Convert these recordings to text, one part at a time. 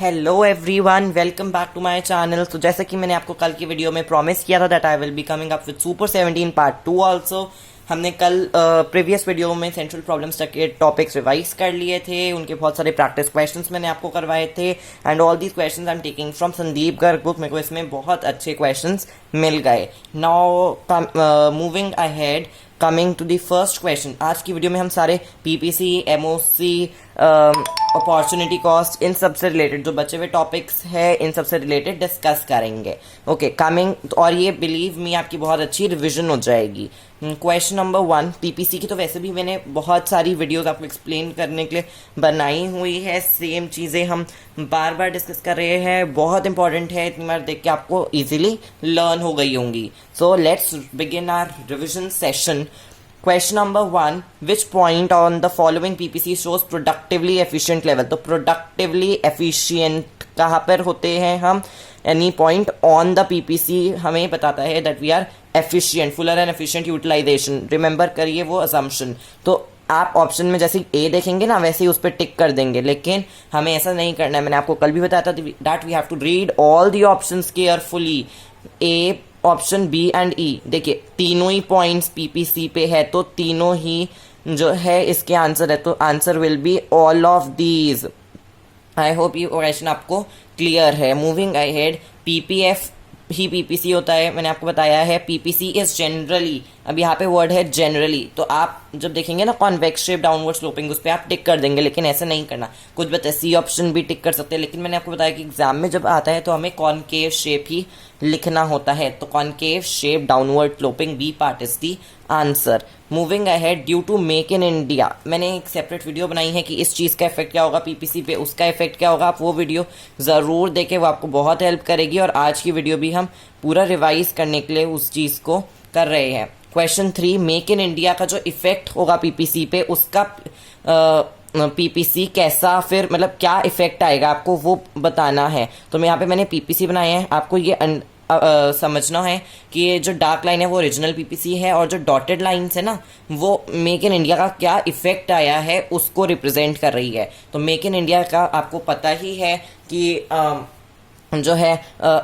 Hello everyone, welcome back to my channel. तो जैसा कि मैंने आपको कल की वीडियो में प्रॉमिस किया था that I will be coming up with super 17 part 2 also. हमने कल प्रीवियस वीडियो में सेंट्रल प्रॉब्लम्स तक के टॉपिक्स रिवाइज कर लिए थे, उनके बहुत सारे प्रैक्टिस क्वेश्चंस मैंने आपको करवाए थे and all these questions I am taking from Sandeep Garg book. मेरे को इसमें बहुत अच्छे क्वेश्चंस मिल गए। Now moving ahead, coming to the first question. आज की वीडियो में हम सारे पीपीसी, एमओसी, अपॉर्चुनिटी कॉस्ट, इन सब से रिलेटेड जो बचे हुए टॉपिक्स है इन सब से रिलेटेड डिस्कस करेंगे। ओके कमिंग, और ये बिलीव मी आपकी बहुत अच्छी रिविजन हो जाएगी। क्वेश्चन नंबर 1, पीपीसी की तो वैसे भी मैंने बहुत सारी वीडियोस आपको एक्सप्लेन करने के लिए बनाई हुई है। सेम चीज़ें हम बार बार डिस्कस कर रहे हैं, बहुत इंपॉर्टेंट है, इतनी बार देख के आपको इजीली लर्न हो गई होंगी। So let's begin our revision session. Question number 1, which point on the following PPC shows productively efficient level? तो productively efficient कहाँ पर होते हैं हम? Any point on the PPC हमें बताता है that we are efficient, fuller and efficient utilization. Remember करिए वो assumption। तो आप ऑप्शन में जैसे ए देखेंगे ना वैसे ही उस पर टिक कर देंगे, लेकिन हमें ऐसा नहीं करना है। मैंने आपको कल भी बताया था that we have to read all the options carefully. A, option B and E, देखिए तीनों ही पॉइंट्स पीपीसी पे है तो तीनों ही जो है इसके आंसर है, तो answer will be all of these. I hope ये क्वेश्चन आपको क्लियर है। मूविंग अहेड, पीपीएफ ही पीपीसी होता है, मैंने आपको बताया है। पीपीसी इज जनरली, अब यहाँ पे वर्ड है जनरली, तो आप जब देखेंगे ना कॉन्वेक्स शेप डाउनवर्ड स्लोपिंग उस पर आप टिक कर देंगे, लेकिन ऐसा नहीं करना। कुछ बताए सी ऑप्शन भी टिक कर सकते हैं, लेकिन मैंने आपको बताया कि एग्जाम में जब आता है तो हमें कॉनकेव शेप ही लिखना होता है, तो concave shape downward sloping B part is the answer. Moving ahead, due to make in India, मैंने एक सेपरेट वीडियो बनाई है कि इस चीज़ का इफेक्ट क्या होगा पीपीसी पे, उसका इफेक्ट क्या होगा। आप वो वीडियो ज़रूर देखें, वो आपको बहुत हेल्प करेगी। और आज की वीडियो भी हम पूरा रिवाइज करने के लिए उस चीज़ को कर रहे हैं। क्वेश्चन 3, मेक इन इंडिया का जो इफेक्ट होगा पीपीसी पे, उसका पीपीसी कैसा, फिर मतलब क्या इफेक्ट आएगा आपको वो बताना है। तो मैं यहाँ पे मैंने पीपीसी बनाए हैं, आपको ये समझना है कि ये जो डार्क लाइन है वो ओरिजिनल पीपीसी है और जो डॉटेड लाइन्स है ना वो मेक इन इंडिया का क्या इफेक्ट आया है उसको रिप्रेजेंट कर रही है। तो मेक इन इंडिया का आपको पता ही है कि जो है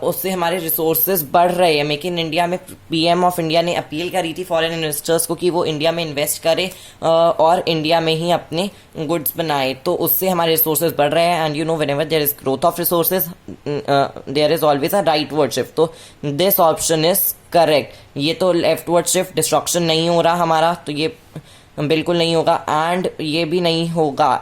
उससे हमारे रिसोर्सेज बढ़ रहे हैं। मेक इन इंडिया में पीएम ऑफ इंडिया ने अपील करी थी फॉरेन इन्वेस्टर्स को कि वो इंडिया में इन्वेस्ट करे और इंडिया में ही अपने गुड्स बनाए, तो उससे हमारे रिसोर्सेज बढ़ रहे हैं। And you know whenever there is growth of resources there is always a rightward shift, तो दिस ऑप्शन इज करेक्ट। ये तो लेफ्टवर्ड शिफ्ट डिस्ट्रक्शन नहीं हो रहा हमारा, तो ये बिल्कुल नहीं होगा एंड ये भी नहीं होगा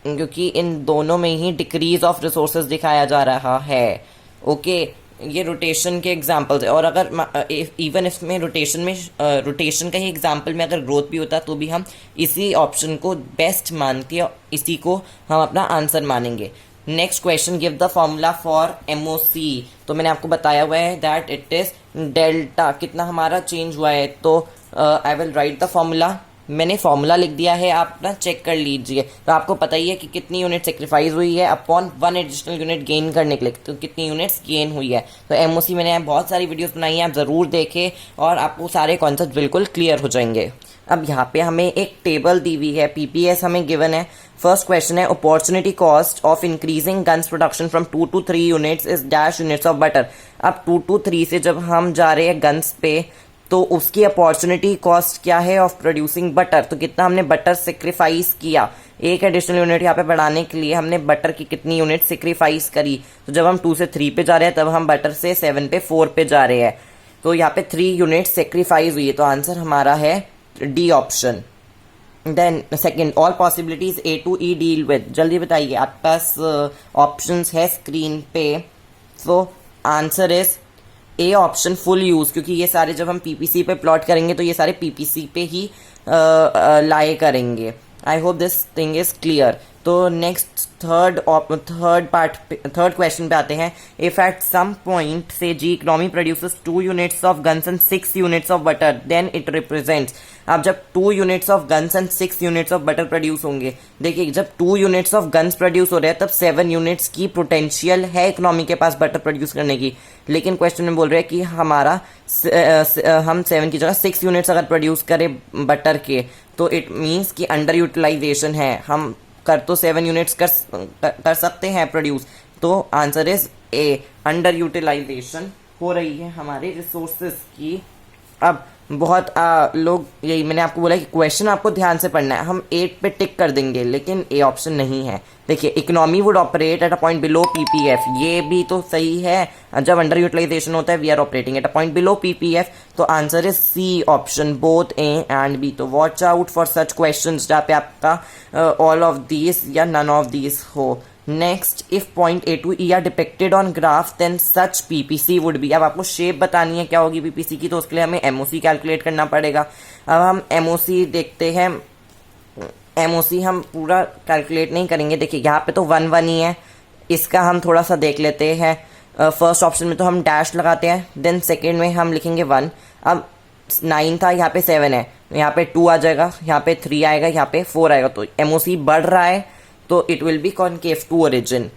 क्योंकि इन दोनों में ही डिक्रीज ऑफ रिसोर्सेज दिखाया जा रहा है। ओके ये रोटेशन के एग्जांपल्स है, और अगर इवन इसमें रोटेशन का ही एग्जांपल में अगर ग्रोथ भी होता तो भी हम इसी ऑप्शन को बेस्ट मानते हैं, इसी को हम अपना आंसर मानेंगे। Next question, give the formula for MOC. तो मैंने आपको बताया हुआ है दैट इट इज डेल्टा, कितना हमारा चेंज हुआ है। तो I will write the formula, मैंने फॉर्मूला लिख दिया है, आप ना चेक कर लीजिए। तो आपको पता ही है कि कितनी यूनिट सेक्रीफाइस हुई है अपॉन 1 एडिशनल यूनिट गेन करने के लिए, तो कितनी यूनिट्स गेन हुई है। तो एमओसी मैंने बहुत सारी वीडियोस बनाई हैं, आप ज़रूर देखें और आपको सारे कॉन्सेप्ट बिल्कुल क्लियर हो जाएंगे। अब यहाँ पे हमें एक टेबल दी हुई है, पीपीएस हमें गिवन है। फर्स्ट क्वेश्चन है, opportunity cost of increasing guns production from 2 to 3 units is dash units of butter. अब 2 to 3 से जब हम जा रहे हैं गन्स पे तो उसकी अपॉर्चुनिटी कॉस्ट क्या है ऑफ प्रोड्यूसिंग बटर, तो कितना हमने बटर सेक्रीफाइस किया। एक एडिशनल यूनिट यहाँ पे बढ़ाने के लिए हमने बटर की कितनी यूनिट सेक्रीफाइस करी। तो जब हम 2 से 3 पे जा रहे हैं तब हम बटर से 7 पे 4 पे जा रहे हैं, तो यहाँ पे 3 यूनिट सेक्रीफाइस हुई है, तो आंसर हमारा है D option. Then second, all possibilities A to E deal with, जल्दी बताइए, आपके पास ऑप्शंस है स्क्रीन पे। So answer is A option, full use, क्योंकि ये सारे जब हम पीपीसी पे प्लॉट करेंगे तो ये सारे पीपीसी पे ही लाए करेंगे। I hope this thing is clear. तो नेक्स्ट थर्ड क्वेश्चन पे आते हैं। इफ एट सम पॉइंट से जी economy produces 2 units of guns and 6 units of butter then it represents. अब जब 2 units of guns and 6 units of butter produce होंगे, देखिए जब 2 यूनिट्स ऑफ गन्स प्रोड्यूस हो रहे हैं तब 7 यूनिट्स की पोटेंशियल है इकोनॉमी के पास बटर प्रोड्यूस करने की, लेकिन क्वेश्चन में बोल रहे हैं कि हमारा हम 7 की जगह 6 यूनिट्स अगर प्रोड्यूस करें बटर के तो इट मीन्स कि अंडर यूटिलाइजेशन है। हम कर तो 7 यूनिट्स कर सकते हैं प्रोड्यूस, तो answer is A, under utilization हो रही है हमारे रिसोर्सेज की। अब बहुत लोग, यही मैंने आपको बोला कि क्वेश्चन आपको ध्यान से पढ़ना है, हम 8 पे टिक कर देंगे लेकिन ए ऑप्शन नहीं है। देखिए, economy would operate at a point below PPF, ये भी तो सही है, जब अंडर यूटिलाइजेशन होता है we are operating at a point below PPF, तो answer is C option, both A and B. तो watch out for such questions जहाँ पे आपका ऑल ऑफ दीज या नन ऑफ दीज हो। Next, if point A to E are depicted on graph then such PPC would be. अब आपको shape बतानी है क्या होगी पीपीसी की, तो उसके लिए हमें एमओसी कैलकुलेट करना पड़ेगा। अब हम एमओसी देखते हैं, एमओसी हम पूरा कैलकुलेट नहीं करेंगे। देखिए यहाँ पे तो 1 1 ही है, इसका हम थोड़ा सा देख लेते हैं। फर्स्ट ऑप्शन में तो हम डैश लगाते हैं, देन सेकेंड में हम लिखेंगे 1। अब 9 था, यहाँ पे 7 है, यहाँ पे 2 आ जाएगा, यहाँ पे 3 आएगा, यहाँ पे 4 आएगा, तो एमओसी बढ़ रहा है, तो it will be concave to origin.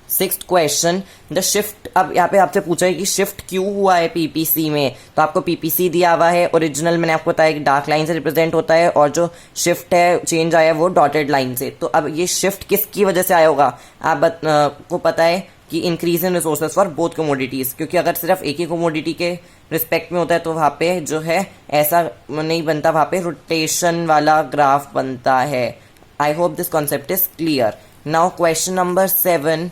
6th question, the shift, अब यहाँ पे आपसे पूछा है कि शिफ्ट क्यों हुआ है पीपीसी में, तो आपको पीपीसी दिया हुआ है, ओरिजिनल मैंने आपको बताया कि डार्क लाइन से रिप्रेजेंट होता है, और जो शिफ्ट है, चेंज आया है वो डॉटेड लाइन से। तो अब ये शिफ्ट किसकी वजह से आया होगा, आपको पता है कि increase in resources for both commodities, क्योंकि अगर सिर्फ एक ही कमोडिटी के रिस्पेक्ट में होता है तो वहाँ पे जो है ऐसा नहीं बनता, वहाँ पे रोटेशन वाला ग्राफ बनता है। आई hope this concept is clear. Now question number 7,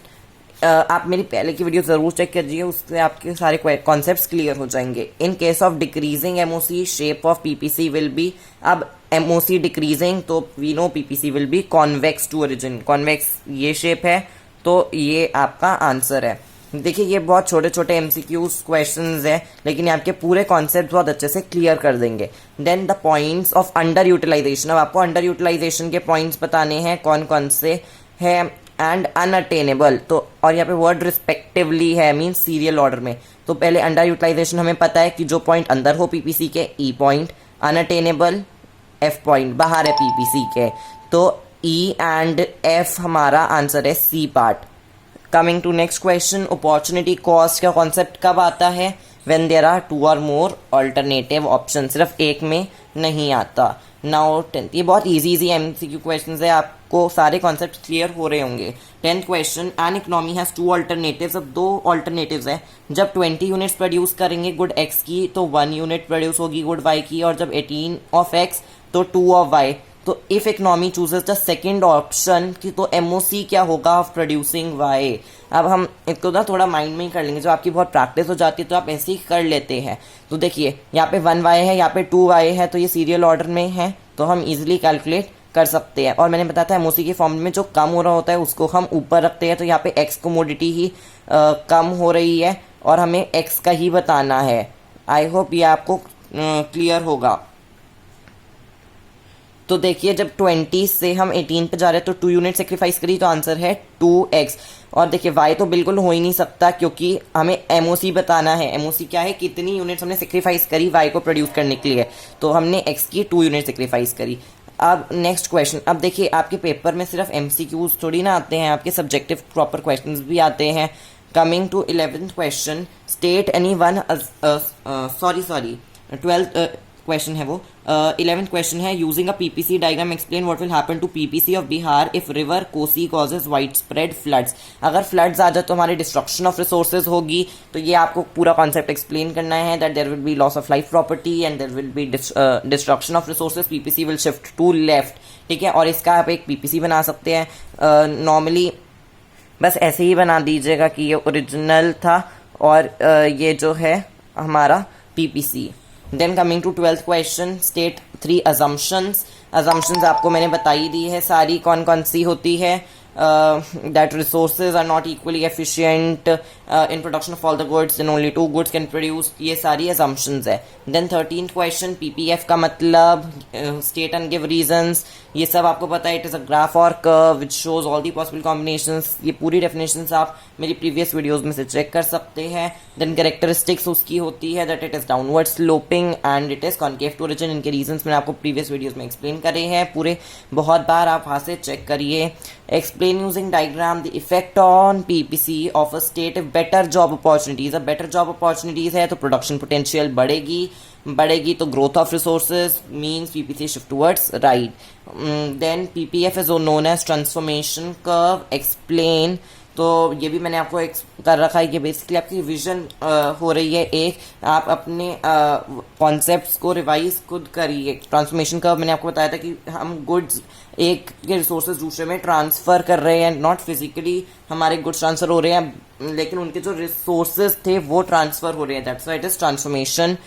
आप मेरी पहले की वीडियो ज़रूर चेक कीजिए, उससे आपके सारे कॉन्सेप्ट्स क्लियर हो जाएंगे। In case of decreasing MOC shape of PPC will be, अब एमओसी डिक्रीजिंग तो we know PPC will be convex to origin, convex ये शेप है, तो ये आपका आंसर है। देखिए, ये बहुत छोटे छोटे एमसीक्यूज क्वेश्चंस हैं, लेकिन आपके पूरे कॉन्सेप्ट बहुत अच्छे से क्लियर कर देंगे। Then the points of under utilization, अब आपको अंडर यूटिलाइजेशन के पॉइंट्स बताने हैं कौन कौन से हैं। एंड अनअटेनेबल, तो और यहाँ पे वर्ड रिस्पेक्टिवली है, मीन्स सीरियल ऑर्डर में। तो पहले अंडर यूटिलाइजेशन हमें पता है कि जो पॉइंट अंदर हो पीपीसी के, E point, unattainable F point बाहर है पीपीसी के, तो ई एंड एफ हमारा आंसर है C part. Coming to next question, opportunity cost का कॉन्सेप्ट कब आता है, व्हेन देयर आर 2 और मोर अल्टरनेटिव ऑप्शन, सिर्फ एक में नहीं आता। नाउ 10th, ये बहुत इजी एमसीक्यू क्वेश्चंस है, आपको सारे कॉन्सेप्ट क्लियर हो रहे होंगे। 10th question, an economy has 2 alternatives, अब 2 अल्टरनेटिव्स है, जब 20 यूनिट्स प्रोड्यूस करेंगे गुड एक्स की तो 1 यूनिट प्रोड्यूस होगी गुड वाई की, और जब 18 ऑफ एक्स तो 2 ऑफ वाई। तो if economy chooses the second option की, तो एमओसी क्या होगा ऑफ प्रोड्यूसिंग वाई। अब हम इसको ना थोड़ा माइंड में ही कर लेंगे, जब आपकी बहुत प्रैक्टिस हो जाती है तो आप ऐसे ही कर लेते हैं। तो देखिए, यहाँ पे 1 वाई है, यहाँ पे 2 वाई है, तो ये सीरियल ऑर्डर में है, तो हम इजीली कैलकुलेट कर सकते हैं। और मैंने बताया था एमओसी के फॉर्म में जो कम हो रहा होता है उसको हम ऊपर रखते हैं, तो यहाँ पे एक्स कमोडिटी ही कम हो रही है और हमें एक्स का ही बताना है। आई होप ये आपको क्लियर होगा। तो देखिए, जब 20 से हम 18 पे जा रहे हैं तो 2 यूनिट सेक्रीफाइस करी, तो आंसर है 2x। और देखिए, y तो बिल्कुल हो ही नहीं सकता क्योंकि हमें एमओसी बताना है। एमओसी क्या है, कितनी यूनिट्स हमने सेक्रीफाइस करी y को प्रोड्यूस करने के लिए, तो हमने x की 2 यूनिट सेक्रीफाइस करी। अब नेक्स्ट क्वेश्चन, अब देखिए आपके पेपर में सिर्फ एमसीक्यूज थोड़ी ना आते हैं, आपके सब्जेक्टिव प्रॉपर क्वेश्चंस भी आते हैं। Coming to 11th question, state any one, sorry 12th question है वो, 11th क्वेश्चन है, using a PPC diagram explain what will happen to PPC of Bihar if river Kosi causes wide spread floods. अगर floods आ जाए तो हमारी डिस्ट्रक्शन ऑफ रिसोर्सेज होगी, तो ये आपको पूरा कॉन्सेप्ट एक्सप्लेन करना है, that there will be loss of life property and there will be destruction of resources, PPC will shift to left, ठीक है। और इसका आप एक पीपीसी बना सकते हैं, नॉर्मली बस ऐसे ही बना दीजिएगा कि ये ओरिजिनल था और ये जो है हमारा PPC. Then coming to 12th question, state 3 assumptions। assumptions आपको मैंने बताई दी है सारी, कौन कौन सी होती है, that resources are not equally efficient in production of all the goods and only 2 goods can produce, ये सारी assumptions है। then 13th question, PPF का मतलब state and give reasons, ये सब आपको पता है, it is a graph or curve which shows all the possible combinations, ये पूरी definitions आप मेरी previous videos में से check कर सकते हैं। then characteristics उसकी होती है that it is downward sloping and it is concave to origin, इनके reasons मैंने आपको previous videos में explain करे हैं पूरे, बहुत बार आप वहाँ से check करिए। Explain using diagram the effect on PPC of a state if better job opportunities, अब better job opportunities है तो production potential बढ़ेगी तो growth of resources means PPC shift towards right। Then PPF is known as transformation curve। Explain तो ये भी मैंने आपको कर रखा है कि बेसिकली आपकी विजन हो रही है एक, आप अपने कॉन्सेप्ट्स को रिवाइज खुद करिए। ट्रांसफॉर्मेशन का मैंने आपको बताया था कि हम गुड्स एक के रिसोर्सेज दूसरे में ट्रांसफ़र कर रहे हैं, नॉट फिजिकली हमारे गुड्स ट्रांसफ़र हो रहे हैं, लेकिन उनके जो रिसोर्सेज थे वो ट्रांसफ़र हो रहे हैं, that's why it is transformation.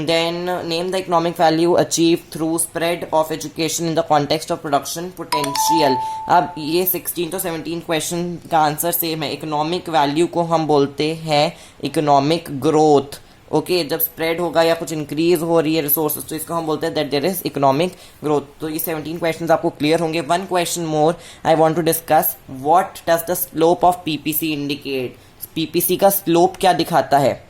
Then name the economic value achieved through spread of education in the context of production potential। अब ये 16 to 17 क्वेश्चन का आंसर सेम है। इकोनॉमिक वैल्यू को हम बोलते हैं इकोनॉमिक ग्रोथ। ओके, जब स्प्रेड होगा या कुछ इंक्रीज हो रही है रिसोर्सेज तो इसको हम बोलते हैं that there is economic growth. तो ये 17 क्वेश्चंस आपको क्लियर होंगे। One question more I want to discuss, what does the slope of PPC indicate. PPC का स्लोप क्या दिखाता है?